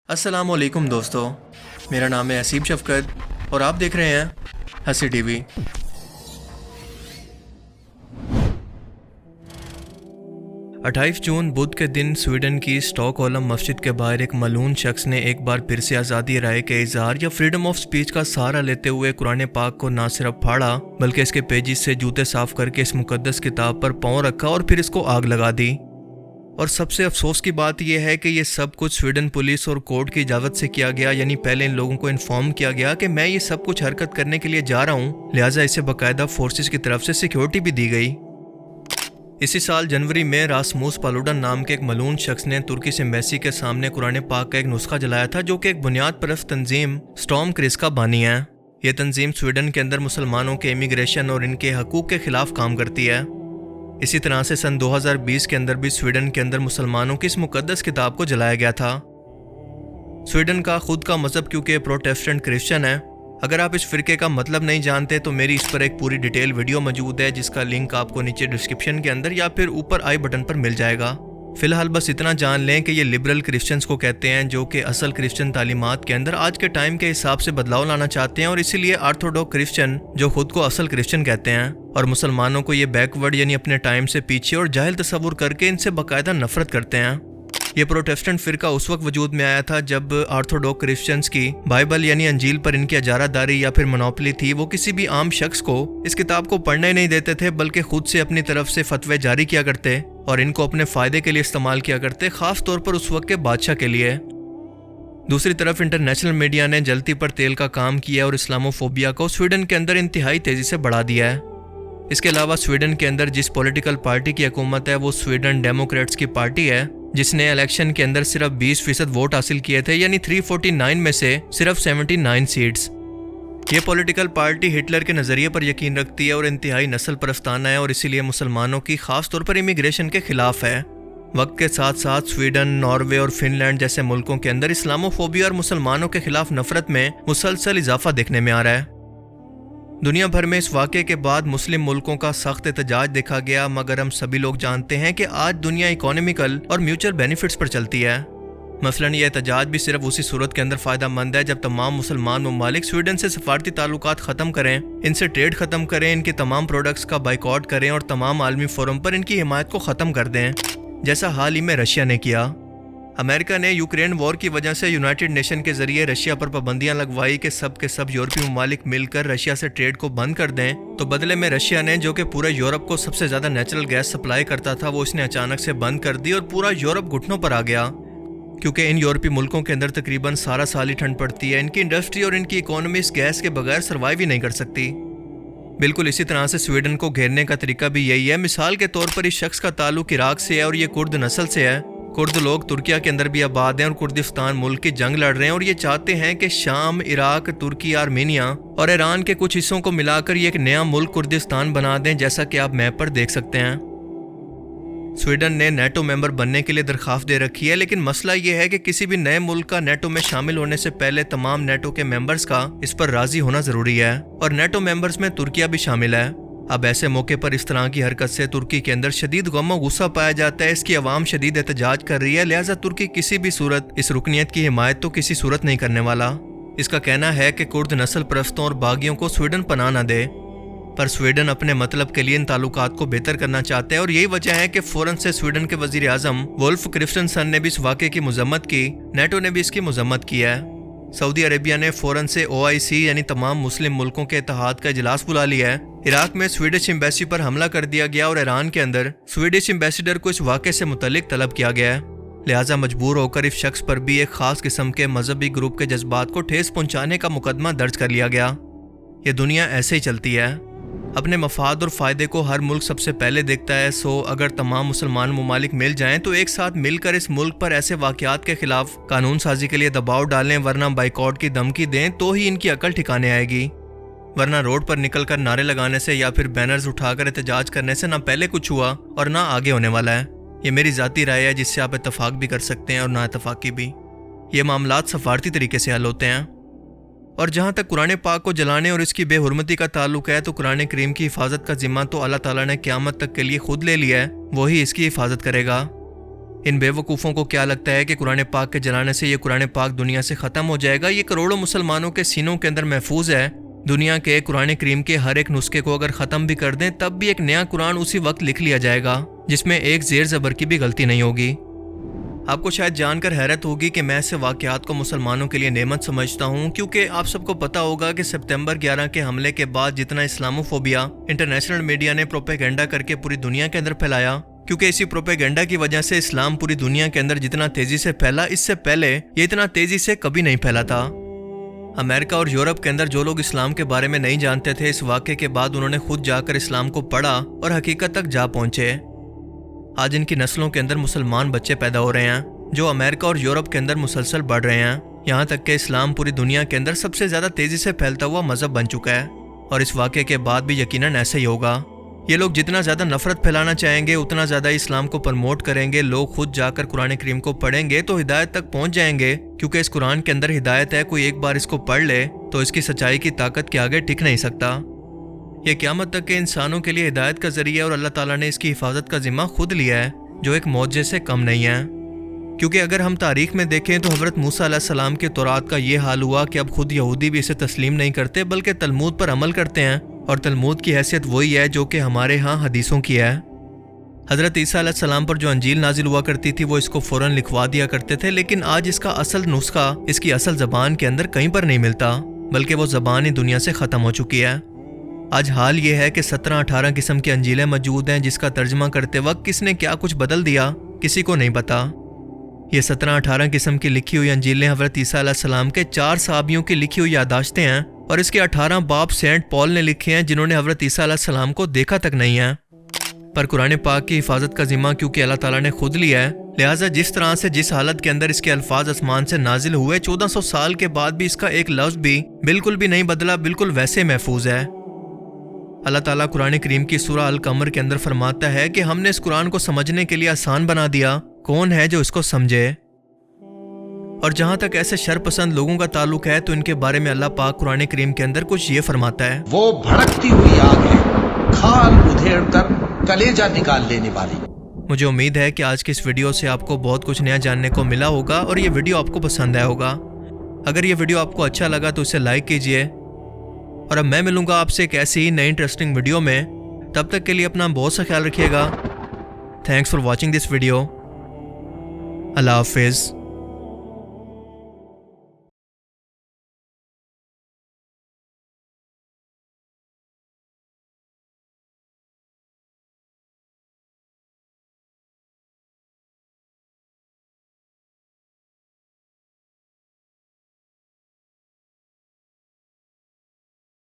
अस्सलाम वालेकुम दोस्तों, मेरा नाम है हसीब शफकत और आप देख रहे हैं हंसी टीवी। अट्ठाईस जून बुध के दिन स्वीडन की स्टॉकहोल्म मस्जिद के बाहर एक मलून शख्स ने एक बार फिर से आज़ादी राय के इजहार या फ्रीडम ऑफ स्पीच का सहारा लेते हुए कुरान पाक को ना सिर्फ फाड़ा बल्कि इसके पेजिस से जूते साफ करके इस मुकद्दस किताब पर पांव रखा और फिर इसको आग लगा दी। और सबसे अफसोस की बात यह है कि ये सब कुछ स्वीडन पुलिस और कोर्ट की इजाज़त से किया गया, यानी पहले इन लोगों को इन्फॉर्म किया गया कि मैं ये सब कुछ हरकत करने के लिए जा रहा हूँ, लिहाजा इसे बाकायदा फोर्सेस की तरफ से सिक्योरिटी भी दी गई। इसी साल जनवरी में रासमूस पालुडन नाम के एक मलून शख्स ने तुर्की एम्बेसी के सामने कुरान पाक का एक नुस्खा जलाया था, जो कि एक बुनियाद परस्त तंजीम स्टॉर्म क्रिस का बानी है। यह तंजीम स्वीडन के अंदर मुसलमानों के इमिग्रेशन और इनके हकूक़ के खिलाफ काम करती है। इसी तरह से सन 2020 के अंदर भी स्वीडन के अंदर मुसलमानों की इस मुकद्दस किताब को जलाया गया था। स्वीडन का खुद का मज़हब क्योंकि प्रोटेस्टेंट क्रिश्चियन है। अगर आप इस फ़िरके का मतलब नहीं जानते तो मेरी इस पर एक पूरी डिटेल वीडियो मौजूद है, जिसका लिंक आपको नीचे डिस्क्रिप्शन के अंदर या फिर ऊपर आई बटन पर मिल जाएगा। फ़िलहाल बस इतना जान लें कि ये लिबरल क्रिश्चियंस को कहते हैं, जो कि असल क्रिश्चियन तालीमात के अंदर आज के टाइम के हिसाब से बदलाव लाना चाहते हैं, और इसीलिए ऑर्थोडॉक्स क्रिश्चियन जो खुद को असल क्रिश्चियन कहते हैं और मुसलमानों को ये बैकवर्ड यानी अपने टाइम से पीछे और जाहिल तस्वुर करके इनसे बाकायदा नफरत करते हैं। ये प्रोटेस्टेंट फ़िरका उस वक्त वजूद में आया था जब ऑर्थोडॉक्स क्रिश्चियंस की बाइबल यानी अंजील पर इनकी इजारादारी या फिर मोनोपोली थी। वो किसी भी आम शख्स को इस किताब को पढ़ने नहीं देते थे, बल्कि खुद से अपनी तरफ से फतवे जारी किया करते और इनको अपने फ़ायदे के लिए इस्तेमाल किया करते, ख़ास तौर पर उस वक्त के बादशाह के लिए। दूसरी तरफ इंटरनेशनल मीडिया ने जलती पर तेल का काम किया और इस्लामोफोबिया को स्वीडन के अंदर इंतहाई तेज़ी से बढ़ा दिया है। इसके अलावा स्वीडन के अंदर जिस पॉलिटिकल पार्टी की हुकूमत है वो स्वीडन डेमोक्रेट्स की पार्टी है, जिसने इलेक्शन के अंदर सिर्फ 20% वोट हासिल किए थे, यानी 349 में से सिर्फ 79 सीट्स। ये पॉलिटिकल पार्टी हिटलर के नज़रिए पर यकीन रखती है और इंतहाई नस्ल परस्ताना है, और इसीलिए मुसलमानों की खास तौर पर इमिग्रेशन के खिलाफ है। वक्त के साथ साथ स्वीडन, नॉर्वे और फिनलैंड जैसे मुल्कों के अंदर इस्लामोफोबिया और मुसलमानों के खिलाफ नफरत में मुसलसल इजाफा देखने में आ रहा है। दुनिया भर में इस वाक़े के बाद मुस्लिम मुल्कों का सख्त एहतजाज देखा गया, मगर हम सभी लोग जानते हैं कि आज दुनिया इकोनॉमिकल और म्यूचुअल बेनिफिट्स पर चलती है। मसलन ये एहतजाज भी सिर्फ उसी सूरत के अंदर फ़ायदा मंद है जब तमाम मुसलमान ममालिक स्वीडन से सफारती ताल्लुकात ख़त्म करें, इनसे ट्रेड ख़त्म करें, इनके तमाम प्रोडक्ट्स का बाइकआउट करें और तमाम आलमी फोरम पर इनकी हिमायत को ख़त्म कर दें, जैसा हाल ही में रशिया ने किया। अमेरिका ने यूक्रेन वॉर की वजह से यूनाइटेड नेशन के जरिए रशिया पर पाबंदियां लगवाई कि सब के सब यूरोपीय ममालिक मिलकर रशिया से ट्रेड को बंद कर दें, तो बदले में रशिया ने, जो कि पूरे यूरोप को सबसे ज़्यादा नेचुरल गैस सप्लाई करता था, वो इसने अचानक से बंद कर दी और पूरा यूरोप घुटनों पर आ गया, क्योंकि इन यूरोपीय मुल्कों के अंदर तकरीबन सारा साल ही ठंड पड़ती है। इनकी इंडस्ट्री और इनकी इकोनॉमी इस गैस के बगैर सर्वाइव ही नहीं कर सकती। बिल्कुल इसी तरह से स्वीडन को घेरने का तरीका भी यही है। मिसाल के तौर पर इस शख्स का ताल्लुक इराक से है और ये कुर्द नस्ल से है। कुर्द लोग तुर्किया के अंदर भी आबाद हैं और कुर्दिस्तान मुल्क की जंग लड़ रहे हैं, और ये चाहते हैं कि शाम, इराक, तुर्की, आर्मेनिया और ईरान के कुछ हिस्सों को मिलाकर ये एक नया मुल्क कुर्दिस्तान बना दें, जैसा कि आप मैप पर देख सकते हैं। स्वीडन ने नेटो मेंबर बनने के लिए दरख्वास्त दे रखी है, लेकिन मसला ये है कि किसी भी नए मुल्क का नेटो में शामिल होने से पहले तमाम नेटो के मेंबर्स का इस पर राजी होना ज़रूरी है, और नेटो मेंबर्स में तुर्किया भी शामिल है। अब ऐसे मौके पर इस तरह की हरकत से तुर्की के अंदर शदीद गम और गुस्सा पाया जाता है। इसकी आवाम शदीद एहतजाज कर रही है, लिहाजा तुर्की किसी भी सूरत इस रुकनियत की हिमायत तो किसी सूरत नहीं करने वाला। इसका कहना है कि कुर्द नस्ल परस्तों और बागियों को स्वीडन पनाह न दे, पर स्वीडन अपने मतलब के लिए इन ताल्लुकात को बेहतर करना चाहता है, और यही वजह है कि फ़ौरन से स्वीडन के वज़ीर आज़म वुल्फ क्रिस्टनसन ने भी इस वाक़े की मज़म्मत की। नेटो ने भी इसकी मज़म्मत किया है। सऊदी अरेबिया ने फ़ौरन से OIC यानी तमाम मुस्लिम मुल्कों के इत्तेहाद का इजलास बुला लिया है। इराक में स्वीडिश एम्बेसी पर हमला कर दिया गया और ईरान के अंदर स्वीडिश एम्बेसडर को इस वाक़े से मुतल्लिक तलब किया गया है। लिहाजा मजबूर होकर इस शख्स पर भी एक ख़ास किस्म के मजहबी ग्रुप के जज्बात को ठेस पहुँचाने का मुकदमा दर्ज कर लिया गया। ये दुनिया ऐसे ही चलती है, अपने मफाद और फ़ायदे को हर मुल्क सबसे पहले देखता है। सो अगर तमाम मुसलमान ममालिक मिल जाएं तो एक साथ मिलकर इस मुल्क पर ऐसे वाक़यात के खिलाफ कानून साजी के लिए दबाव डालें, वरना बाइकआउट की धमकी दें, तो ही इनकी अकल ठिकाने आएगी। वरना रोड पर निकलकर नारे लगाने से या फिर बैनर्स उठाकर एहतजाज करने से ना पहले कुछ हुआ और ना आगे होने वाला है। ये मेरी ज़ाती राय है, जिससे आप इत्तफाक भी कर सकते हैं और ना इत्तफाकी भी। ये मामलात सफारती तरीके से हल होते हैं। और जहाँ तक कुरान पाक को जलाने और इसकी बेहुरमती का ताल्लुक है, तो कुरान करीम की हिफाजत का जिम्मा तो अल्लाह ताला ने क़यामत तक के लिए खुद ले लिया है, वही इसकी हिफाजत करेगा। ان بیوقوفوں کو کیا لگتا ہے کہ قرآن پاک کے جلانے سے یہ قرآن پاک دنیا سے ختم ہو جائے گا؟ یہ کروڑوں مسلمانوں کے سینوں کے اندر محفوظ ہے۔ دنیا کے قرآن کریم کے ہر ایک نسخے کو اگر ختم بھی کر دیں تب بھی ایک نیا قرآن اسی وقت لکھ لیا جائے گا جس میں ایک زیر زبر کی بھی غلطی نہیں ہوگی۔ آپ کو شاید جان کر حیرت ہوگی کہ میں ایسے واقعات کو مسلمانوں کے لیے نعمت سمجھتا ہوں، کیونکہ آپ سب کو پتہ ہوگا کہ سپتمبر 11 کے حملے کے بعد جتنا اسلاموفوبیا انٹرنیشنل میڈیا نے پروپیگنڈا کر کے پوری دنیا کے اندر پھیلایا، کیونکہ اسی پروپیگنڈا کی وجہ سے اسلام پوری دنیا کے اندر جتنا تیزی سے پھیلا، اس سے پہلے یہ اتنا تیزی سے کبھی نہیں پھیلا تھا۔ امریکہ اور یورپ کے اندر جو لوگ اسلام کے بارے میں نہیں جانتے تھے، اس واقعے کے بعد انہوں نے خود جا کر اسلام کو پڑھا اور حقیقت تک جا پہنچے۔ آج ان کی نسلوں کے اندر مسلمان بچے پیدا ہو رہے ہیں جو امریکہ اور یورپ کے اندر مسلسل بڑھ رہے ہیں، یہاں تک کہ اسلام پوری دنیا کے اندر سب سے زیادہ تیزی سے پھیلتا ہوا مذہب بن چکا ہے، اور اس واقعے کے بعد بھی یقیناً ایسا ہی ہوگا۔ یہ لوگ جتنا زیادہ نفرت پھیلانا چاہیں گے اتنا زیادہ اسلام کو پروموٹ کریں گے۔ لوگ خود جا کر قرآن کریم کو پڑھیں گے تو ہدایت تک پہنچ جائیں گے، کیونکہ اس قرآن کے اندر ہدایت ہے۔ کوئی ایک بار اس کو پڑھ لے تو اس کی سچائی کی طاقت کے آگے ٹک نہیں سکتا۔ یہ قیامت تک کے انسانوں کے لیے ہدایت کا ذریعہ، اور اللہ تعالیٰ نے اس کی حفاظت کا ذمہ خود لیا ہے، جو ایک معجزے سے کم نہیں ہے۔ کیونکہ اگر ہم تاریخ میں دیکھیں تو حضرت موسیٰ علیہ السلام کے تورات کا یہ حال ہوا کہ اب خود یہودی بھی اسے تسلیم نہیں کرتے بلکہ تلمود پر عمل کرتے ہیں، اور تلمود کی حیثیت وہی ہے جو کہ ہمارے ہاں حدیثوں کی ہے۔ حضرت عیسیٰ علیہ السلام پر جو انجیل نازل ہوا کرتی تھی وہ اس کو فوراً لکھوا دیا کرتے تھے، لیکن آج اس کا اصل نسخہ اس کی اصل زبان کے اندر کہیں پر نہیں ملتا، بلکہ وہ زبان ہی دنیا سے ختم ہو چکی ہے۔ آج حال یہ ہے کہ 17-18 قسم کی انجیلیں موجود ہیں، جس کا ترجمہ کرتے وقت کس نے کیا کچھ بدل دیا کسی کو نہیں پتا۔ یہ 17-18 قسم کی لکھی ہوئی انجیلیں حضرت عیسیٰ علیہ السلام کے 4 صحابیوں کی لکھی ہوئی یادداشتیں ہیں، اور اس کے 18 باب سینٹ پال نے لکھے ہیں جنہوں نے حضرت عیسیٰ علیہ السلام کو دیکھا تک نہیں ہے۔ پر قرآن پاک کی حفاظت کا ذمہ کیونکہ اللہ تعالیٰ نے خود لیا ہے، لہٰذا جس طرح سے جس حالت کے اندر اس کے الفاظ آسمان سے نازل ہوئے 1400 سال کے بعد بھی اس کا ایک لفظ بھی بالکل بھی نہیں بدلا، بالکل ویسے محفوظ ہے۔ اللہ تعالیٰ قرآن کریم کی سورہ القمر کے اندر فرماتا ہے کہ ہم نے اس قرآن کو سمجھنے کے لیے آسان بنا دیا، کون ہے جو اس کو سمجھے؟ اور جہاں تک ایسے شر پسند لوگوں کا تعلق ہے تو ان کے بارے میں اللہ پاک قرآن کریم کے اندر کچھ یہ فرماتا ہے، وہ بھڑکتی ہوئی آگ ہے، کھال ادھیڑ کر کلیجہ نکال لینے والی۔ مجھے امید ہے کہ آج کی اس ویڈیو سے آپ کو بہت کچھ نیا جاننے کو ملا ہوگا اور یہ ویڈیو آپ کو پسند آیا ہوگا۔ اگر یہ ویڈیو آپ کو اچھا لگا تو اسے لائک کیجئے، اور اب میں ملوں گا آپ سے ایک ایسی نئی انٹرسٹنگ ویڈیو میں۔ تب تک کے لیے اپنا بہت سا خیال رکھیے گا۔ Thanks for watching this video. اللہ حافظ۔